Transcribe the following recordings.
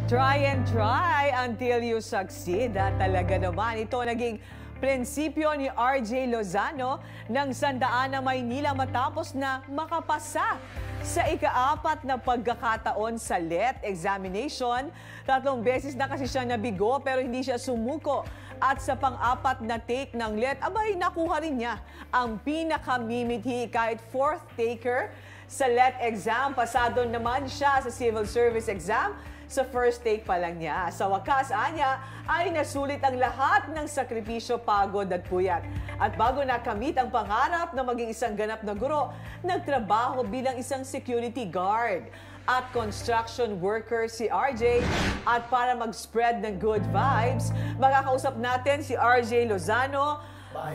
Try and try until you succeed. At talaga naman, ito naging prinsipyo ni RJ Lozano ng Sandaan na Maynila matapos na makapasa sa ika-4 na pagkakataon sa LET examination. 3 beses na kasi siya nabigo pero hindi siya sumuko. At sa pang-4 na take ng LET, abay nakuha rin niya ang pinakamimithi kahit 4th taker sa LET exam. Pasado naman siya sa civil service exam sa first take pa lang niya. Sa wakas, anya, ay nasulit ang lahat ng sakripisyo, pagod at puyat. At bago nakamit ang pangarap na maging isang ganap na guro, nagtrabaho bilang isang security guard at construction worker si RJ. At para mag-spread ng good vibes, makakausap natin si RJ Lozano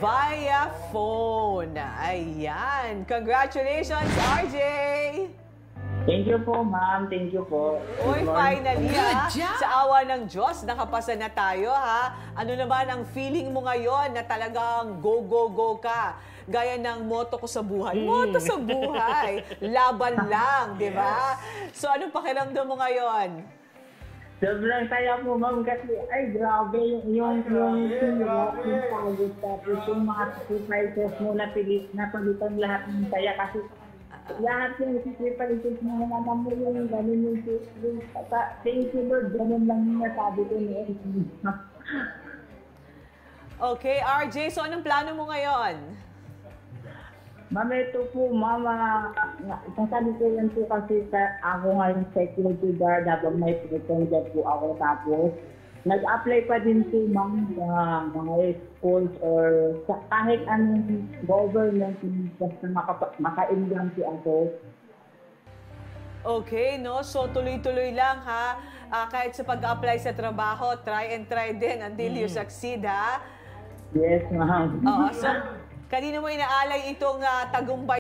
via phone. Ayan. Congratulations, RJ! Thank you po, ma'am. Thank you po. Uy, finally, ha? Sa awa ng Diyos, nakapasa na tayo, ha? Ano naman ang feeling mo ngayon na talagang go, go, go ka? Gaya ng motto ko sa buhay. Motto sa buhay. Laban lang, di ba? So, anong pakiramdam mo ngayon? Sobrang saya po, ma'am, kasi ay grabe yung pagod, tapos yung mga sacrifices mo napalitan lahat ng saya kasi lahat yung sacrifices mo naman mo yung ganun yung thank you Lord, ganun lang yung nasabi ko ni Elsie. Okay, RJ, so anong plano mo ngayon? Ma'am, ito po, mama, sasabi ko yan po kasi ako ngayon security guard habang may second job po ako, tapos nag-apply pa din po, ma'am, sa mga schools or sa kahit anong government basta maka-income po ako. Okay, no? So, tuloy-tuloy lang, ha? Kahit sa pag-apply sa trabaho, try and try din until you succeed, ha? Yes, ma'am. So, kanino mo inaalay itong tagumpay